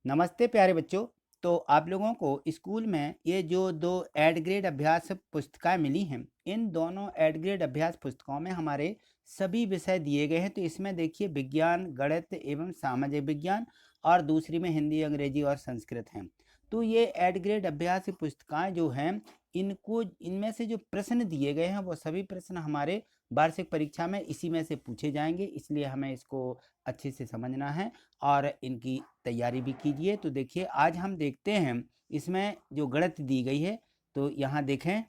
नमस्ते प्यारे बच्चों। तो आप लोगों को स्कूल में ये जो दो एड ग्रेड अभ्यास पुस्तिकाएं मिली हैं, इन दोनों एड ग्रेड अभ्यास पुस्तिकाओं में हमारे सभी विषय दिए गए हैं। तो इसमें देखिए विज्ञान, गणित एवं सामाजिक विज्ञान और दूसरी में हिंदी, अंग्रेजी और संस्कृत हैं। तो ये एड ग्रेड अभ्यास पुस्तिकाएं जो हैं, इनको इनमें से जो प्रश्न दिए गए हैं वो सभी प्रश्न हमारे वार्षिक परीक्षा में इसी में से पूछे जाएंगे, इसलिए हमें इसको अच्छे से समझना है और इनकी तैयारी भी कीजिए। तो देखिए आज हम देखते हैं इसमें जो गणित दी गई है। तो यहाँ देखें,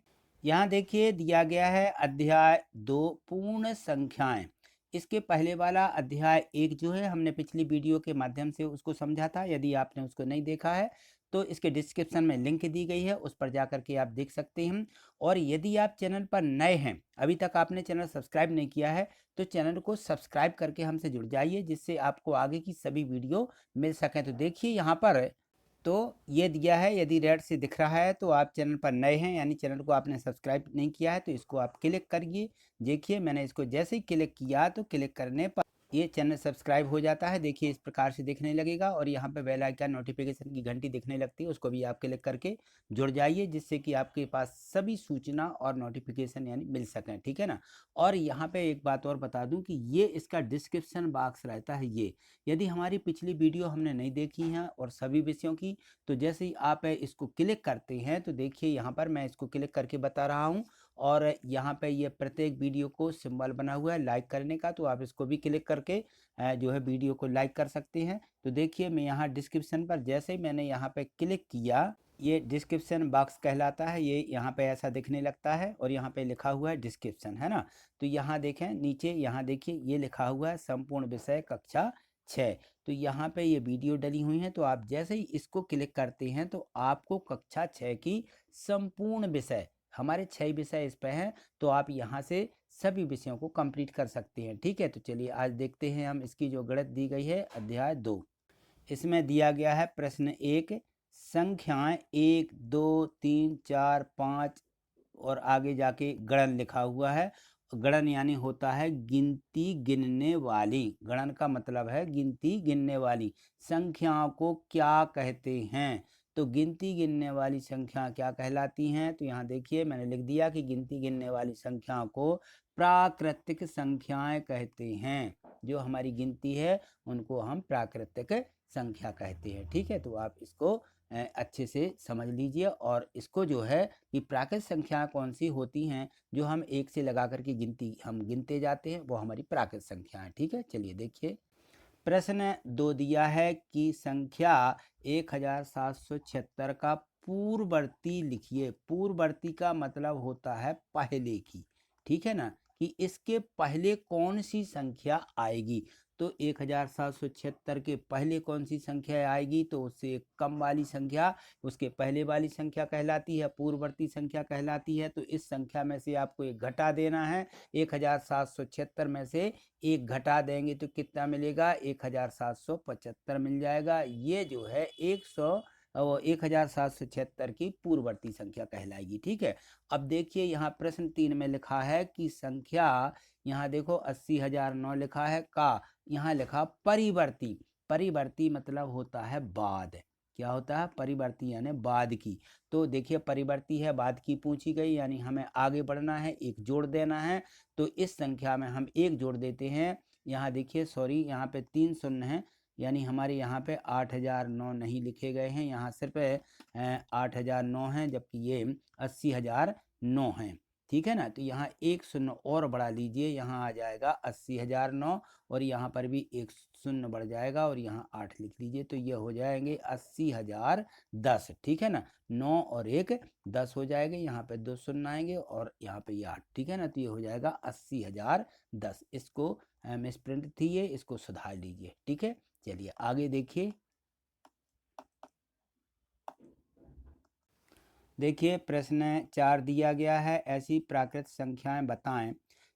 यहाँ देखिए दिया गया है अध्याय 2 पूर्ण संख्याएं। इसके पहले वाला अध्याय 1 जो है हमने पिछली वीडियो के माध्यम से उसको समझा था। यदि आपने उसको नहीं देखा है तो इसके डिस्क्रिप्शन में लिंक दी गई है, उस पर जा करके आप देख सकते हैं। और यदि आप चैनल पर नए हैं, अभी तक आपने चैनल सब्सक्राइब नहीं किया है, तो चैनल को सब्सक्राइब करके हमसे जुड़ जाइए, जिससे आपको आगे की सभी वीडियो मिल सकें। तो देखिए यहाँ पर तो ये दिया है, यदि रेड से दिख रहा है तो आप चैनल पर नए हैं, यानी चैनल को आपने सब्सक्राइब नहीं किया है, तो इसको आप क्लिक करिए। देखिए मैंने इसको जैसे ही क्लिक किया तो क्लिक करने पर ये चैनल सब्सक्राइब हो जाता है। देखिए इस प्रकार से दिखने लगेगा और यहाँ पे बेल आइकन नोटिफिकेशन की घंटी दिखने लगती है, उसको भी आप क्लिक करके जुड़ जाइए, जिससे कि आपके पास सभी सूचना और नोटिफिकेशन यानी मिल सकें, ठीक है ना। और यहाँ पे एक बात और बता दूं कि ये इसका डिस्क्रिप्शन बॉक्स रहता है। ये यदि हमारी पिछली वीडियो हमने नहीं देखी है और सभी विषयों की, तो जैसे ही आप इसको क्लिक करते हैं तो देखिए यहाँ पर मैं इसको क्लिक करके बता रहा हूँ और यहाँ पे ये प्रत्येक वीडियो को सिंबल बना हुआ है लाइक करने का, तो आप इसको भी क्लिक करके जो है वीडियो को लाइक कर सकते हैं। तो देखिए मैं यहाँ डिस्क्रिप्शन पर जैसे ही मैंने यहाँ पे क्लिक किया, ये डिस्क्रिप्शन बॉक्स कहलाता है, ये यहाँ पे ऐसा दिखने लगता है और यहाँ पे लिखा हुआ है डिस्क्रिप्शन, है ना। तो यहाँ देखें नीचे, यहाँ देखिए ये लिखा हुआ है संपूर्ण विषय कक्षा 6। तो यहाँ पे ये वीडियो डली हुई है, तो आप जैसे ही इसको क्लिक करते हैं तो आपको कक्षा 6 की संपूर्ण विषय, हमारे 6 विषय इस पे हैं, तो आप यहाँ से सभी विषयों को कंप्लीट कर सकते हैं, ठीक है। तो चलिए आज देखते हैं हम इसकी जो गणित दी गई है अध्याय 2। इसमें दिया गया है प्रश्न 1, संख्याएं 1 2 3 4 5 और आगे जाके गणन लिखा हुआ है। गणन यानी होता है गिनती गिनने वाली, गणन का मतलब है गिनती गिनने वाली। संख्याओं को क्या कहते हैं? तो गिनती गिनने वाली संख्या क्या कहलाती हैं? तो यहाँ देखिए मैंने लिख दिया कि गिनती गिनने वाली संख्याओं को प्राकृतिक संख्याएं कहते हैं। जो हमारी गिनती है उनको हम प्राकृतिक संख्या कहते हैं, ठीक है। तो आप इसको अच्छे से समझ लीजिए और इसको जो है कि प्राकृतिक संख्या कौन सी होती हैं जो हम एक से लगा करके हम गिनते जाते हैं, वो हमारी प्राकृतिक संख्या है, ठीक है। चलिए देखिए प्रश्न 2 दिया है कि संख्या 1776 का पूर्ववर्ती लिखिए। पूर्ववर्ती का मतलब होता है पहले की, ठीक है ना, कि इसके पहले कौन सी संख्या आएगी। तो 1776 के पहले कौन सी संख्या आएगी? तो उससे कम वाली संख्या उसके पहले वाली संख्या कहलाती है, पूर्ववर्ती संख्या कहलाती है। तो इस संख्या में से आपको एक घटा देना है। 1776 में से एक घटा देंगे तो कितना मिलेगा? 1775 मिल जाएगा। ये जो है 1776 की पूर्ववर्ती संख्या कहलाएगी, ठीक है। अब देखिए यहाँ प्रश्न 3 में लिखा है कि संख्या, यहाँ देखो 80,009 लिखा है का, यहाँ लिखा परिवर्ती। परिवर्ती मतलब होता है बाद। क्या होता है? परिवर्ती यानी बाद की। तो देखिए परिवर्ती है, बाद की पूछी गई, यानी हमें आगे बढ़ना है, एक जोड़ देना है। तो इस संख्या में हम एक जोड़ देते हैं। यहाँ देखिए सॉरी, यहाँ पे 3 शून्य हैं, यानी हमारे यहाँ पे 8009 नहीं लिखे गए हैं, यहाँ सिर्फ 8009 हैं, जबकि ये 80,009 हैं, ठीक है ना। तो यहाँ एक शून्य और बढ़ा लीजिए, यहाँ आ जाएगा 80,009 और यहाँ पर भी एक शून्य बढ़ जाएगा और यहाँ 8 लिख लीजिए, तो ये हो जाएंगे 80,010, ठीक है ना। 9 और 1 10 हो जाएंगे, यहाँ पे 2 शून्य आएंगे और यहाँ पे ये 8, ठीक है ना। तो ये हो जाएगा 80,010। इसको मिस प्रिंट थी ये, इसको सुधार लीजिए, ठीक है। चलिए आगे देखिए। देखिए प्रश्न 4 दिया गया है, ऐसी प्राकृत संख्याएं बताएं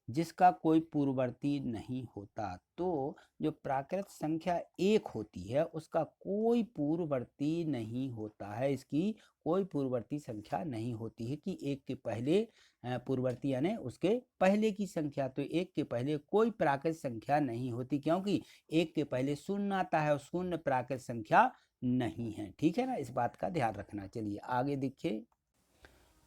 जिसका कोई पूर्ववर्ती नहीं होता। तो जो प्राकृत संख्या 1 होती है उसका कोई पूर्ववर्ती नहीं होता है, इसकी कोई पूर्ववर्ती संख्या नहीं होती है कि 1 के पहले पूर्ववर्ती यानी उसके पहले की संख्या। तो 1 के पहले कोई प्राकृत संख्या नहीं होती, क्योंकि 1 के पहले शून्य आता है और शून्य प्राकृत संख्या नहीं है। ठीक है ना, इस बात का ध्यान रखना। चलिए आगे देखिए,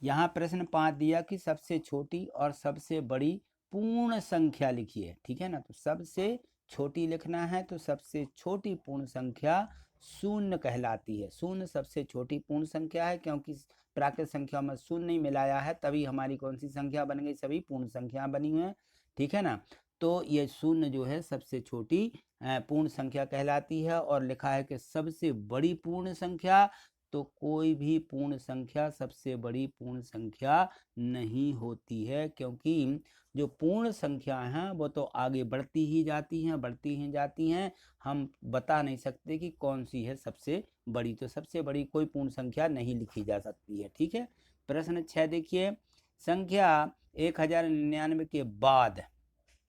यहाँ प्रश्न 5 दिया कि सबसे छोटी और सबसे बड़ी पूर्ण संख्या लिखिए। ठीक है ना, तो सबसे छोटी लिखना है, तो सबसे छोटी पूर्ण संख्या शून्य कहलाती है। शून्य सबसे छोटी पूर्ण संख्या है, क्योंकि प्राकृत संख्या में शून्य नहीं मिलाया है, तभी हमारी कौन सी संख्या बन गई, सभी पूर्ण संख्या बनी हुई है। ठीक है ना, तो ये शून्य जो है सबसे छोटी पूर्ण संख्या कहलाती है। और लिखा है कि सबसे बड़ी पूर्ण संख्या, तो कोई भी पूर्ण संख्या सबसे बड़ी पूर्ण संख्या नहीं होती है, क्योंकि जो पूर्ण संख्या हैं वो तो आगे बढ़ती ही जाती हैं, बढ़ती ही जाती हैं। हम बता नहीं सकते कि कौन सी है सबसे बड़ी, तो सबसे बड़ी कोई पूर्ण संख्या नहीं लिखी जा सकती है। ठीक है, प्रश्न 6 देखिए, संख्या 1099 के बाद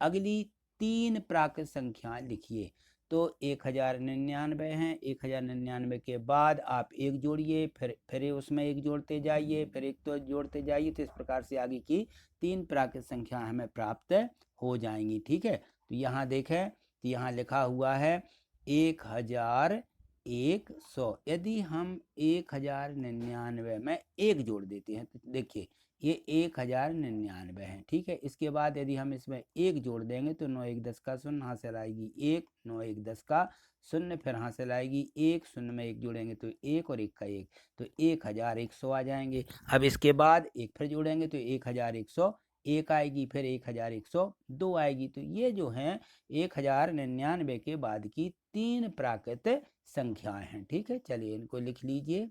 अगली 3 प्राकृत संख्याएं लिखिए। तो 1099 है, 1099 के बाद आप एक जोड़िए, फिर उसमें एक जोड़ते जाइए, फिर एक तो जोड़ते जाइए, तो इस प्रकार से आगे की 3 प्राकृत संख्या हमें प्राप्त हो जाएंगी। ठीक है, तो यहाँ देखें, तो यहाँ लिखा हुआ है 1100। यदि हम 1099 में एक जोड़ देते हैं, तो देखिए ये 1099 है। ठीक है, इसके बाद यदि हम इसमें एक जोड़ देंगे तो 9 1 10 का शून्य, हासिल आएगी 1, 9 1 10 का शून्य, फिर हासिल आएगी 1, शून्य में 1 जोड़ेंगे तो 1 और 1 का 1, तो 1100 आ जाएंगे। अब इसके बाद एक फिर जोड़ेंगे तो 1101 आएगी, फिर 1102 आएगी। तो ये जो है 1099 के बाद की 3 प्राकृत संख्याएं हैं। ठीक है, चलिए इनको लिख लीजिए।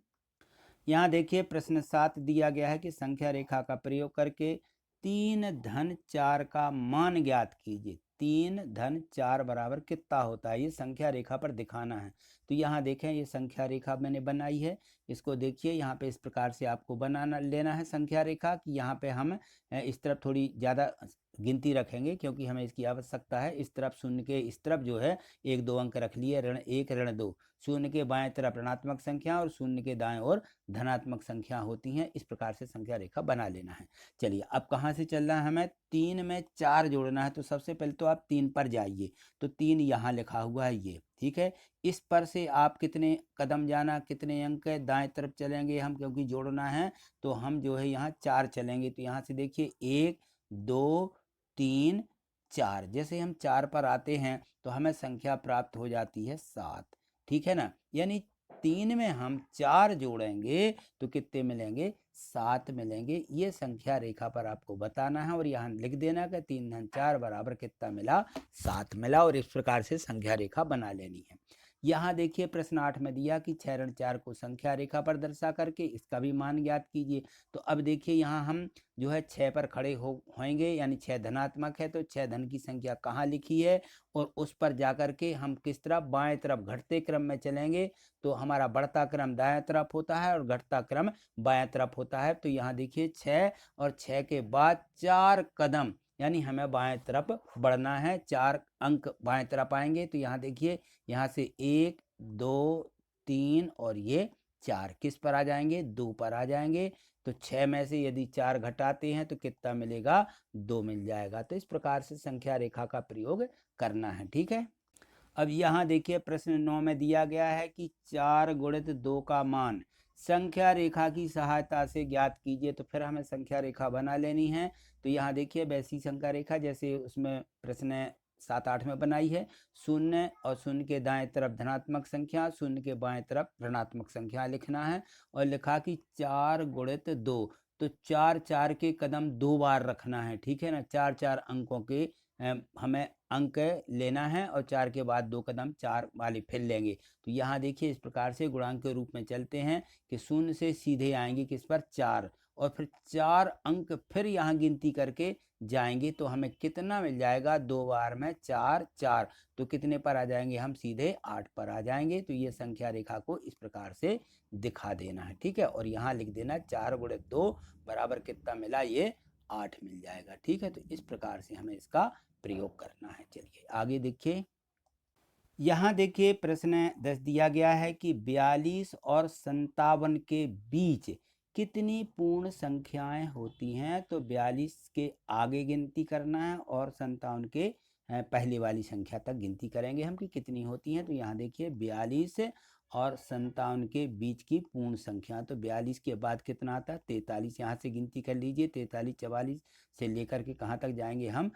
यहाँ देखिए प्रश्न 7 दिया गया है कि संख्या रेखा का प्रयोग करके 3 धन 4 का मान ज्ञात कीजिए। 3 धन 4 बराबर कितना होता है, ये संख्या रेखा पर दिखाना है। तो यहाँ देखें, ये संख्या रेखा मैंने बनाई है, इसको देखिए यहाँ पे इस प्रकार से आपको बनाना लेना है संख्या रेखा कि यहाँ पे हम इस तरफ थोड़ी ज़्यादा गिनती रखेंगे, क्योंकि हमें इसकी आवश्यकता है। इस तरफ शून्य के इस तरफ जो है 1 2 अंक रख लिए, ऋण 1 ऋण 2, शून्य के बाएं तरफ ऋणात्मक संख्या और शून्य के दाएं ओर धनात्मक संख्या होती हैं। इस प्रकार से संख्या रेखा बना लेना है। चलिए अब कहाँ से चलना है, हमें 3 में 4 जोड़ना है। तो सबसे पहले तो आप 3 पर जाइए, तो 3 यहाँ लिखा हुआ है ये। ठीक है, इस पर से आप कितने कदम जाना, कितने अंक दाएं तरफ चलेंगे हम, क्योंकि जोड़ना है तो हम जो है यहाँ 4 चलेंगे। तो यहाँ से देखिए 1 2 3 4, जैसे हम 4 पर आते हैं तो हमें संख्या प्राप्त हो जाती है 7। ठीक है ना, यानी 3 में हम 4 जोड़ेंगे तो कितने मिलेंगे, 7 मिलेंगे। ये संख्या रेखा पर आपको बताना है और यहाँ लिख देना कि 3 धन 4 बराबर कितना मिला, 7 मिला। और इस प्रकार से संख्या रेखा बना लेनी है। यहाँ देखिए प्रश्न 8 में दिया कि 6 ऋण 4 को संख्या रेखा पर दर्शा करके इसका भी मान ज्ञात कीजिए। तो अब देखिए यहाँ हम जो है 6 पर खड़े होंगे, यानी 6 धनात्मक है, तो 6 धन की संख्या कहाँ लिखी है और उस पर जाकर के हम किस तरफ, बाएं तरफ घटते क्रम में चलेंगे। तो हमारा बढ़ता क्रम दाएं तरफ होता है और घटता क्रम बाएं तरफ होता है। तो यहाँ देखिए 6 और 6 के बाद 4 कदम, यानी हमें बाएं तरफ बढ़ना है, 4 अंक बाएं तरफ आएंगे। तो यहाँ देखिए, यहाँ से 1 2 3 और ये 4 किस पर आ जाएंगे, 2 पर आ जाएंगे। तो 6 में से यदि 4 घटाते हैं तो कितना मिलेगा, 2 मिल जाएगा। तो इस प्रकार से संख्या रेखा का प्रयोग करना है। ठीक है, अब यहाँ देखिए प्रश्न 9 में दिया गया है कि 4 गुणित 2 का मान संख्या रेखा की सहायता से ज्ञात कीजिए। तो फिर हमें संख्या रेखा बना लेनी है। तो यहाँ देखिए वैसी संख्या रेखा जैसे उसमें प्रश्न 7 8 में बनाई है। शून्य और शून्य के दाएं तरफ धनात्मक संख्या, शून्य के बाएं तरफ ऋणात्मक संख्या लिखना है। और लिखा कि 4 गुणित 2, तो 4 4 के कदम 2 बार रखना है। ठीक है ना, 4 4 अंकों के हमें अंक लेना है और 4 के बाद 2 कदम 4 वाले फिर लेंगे। तो यहाँ देखिए इस प्रकार से गुणांक के रूप में चलते हैं कि शून्य से सीधे आएंगे किस पर, 4, और फिर 4 अंक फिर यहाँ गिनती करके जाएंगे। तो हमें कितना मिल जाएगा, 2 बार में 4 4, तो कितने पर आ जाएंगे हम, सीधे 8 पर आ जाएंगे। तो ये संख्या रेखा को इस प्रकार से दिखा देना है। ठीक है, और यहाँ लिख देना 4 गुणित 2 बराबर कितना मिला, ये 8 मिल जाएगा। ठीक है, तो इस प्रकार से हमें इसका प्रयोग करना है। चलिए आगे देखिए, यहाँ देखिए प्रश्न 10 दिया गया है कि 42 और 57 के बीच कितनी पूर्ण संख्याएं होती हैं। तो 42 के आगे गिनती करना है और 57 के पहले वाली संख्या तक गिनती करेंगे हम कि कितनी होती हैं। तो यहाँ देखिए 42 और 57 के बीच की पूर्ण संख्या, तो 42 के बाद कितना आता है 43। यहाँ से गिनती कर लीजिए, 43 44 से लेकर के कहाँ तक जाएंगे हम,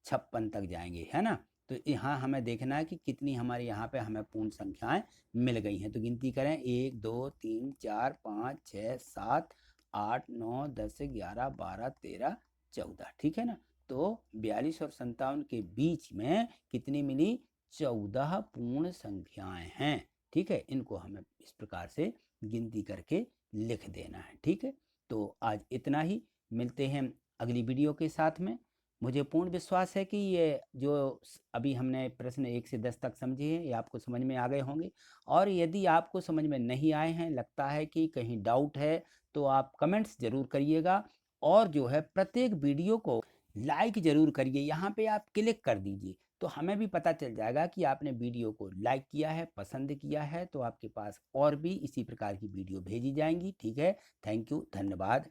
56 तक जाएंगे, है ना। तो यहाँ हमें देखना है कि कितनी हमारे यहाँ पे हमें पूर्ण संख्याएं मिल गई हैं। तो गिनती करें, 1 2 3 4 5 6 7 8 9 10 11 12 13 14। ठीक है ना। तो 42 और 57 के बीच में कितनी मिली, 14 पूर्ण संख्याएं हैं। ठीक है, इनको हमें इस प्रकार से गिनती करके लिख देना है। ठीक है, तो आज इतना ही, मिलते हैं अगली वीडियो के साथ में। मुझे पूर्ण विश्वास है कि ये जो अभी हमने प्रश्न 1 से 10 तक समझे हैं ये आपको समझ में आ गए होंगे। और यदि आपको समझ में नहीं आए हैं, लगता है कि कहीं डाउट है, तो आप कमेंट्स ज़रूर करिएगा। और जो है प्रत्येक वीडियो को लाइक ज़रूर करिए, यहाँ पे आप क्लिक कर दीजिए, तो हमें भी पता चल जाएगा कि आपने वीडियो को लाइक किया है, पसंद किया है। तो आपके पास और भी इसी प्रकार की वीडियो भेजी जाएंगी। ठीक है, थैंक यू, धन्यवाद।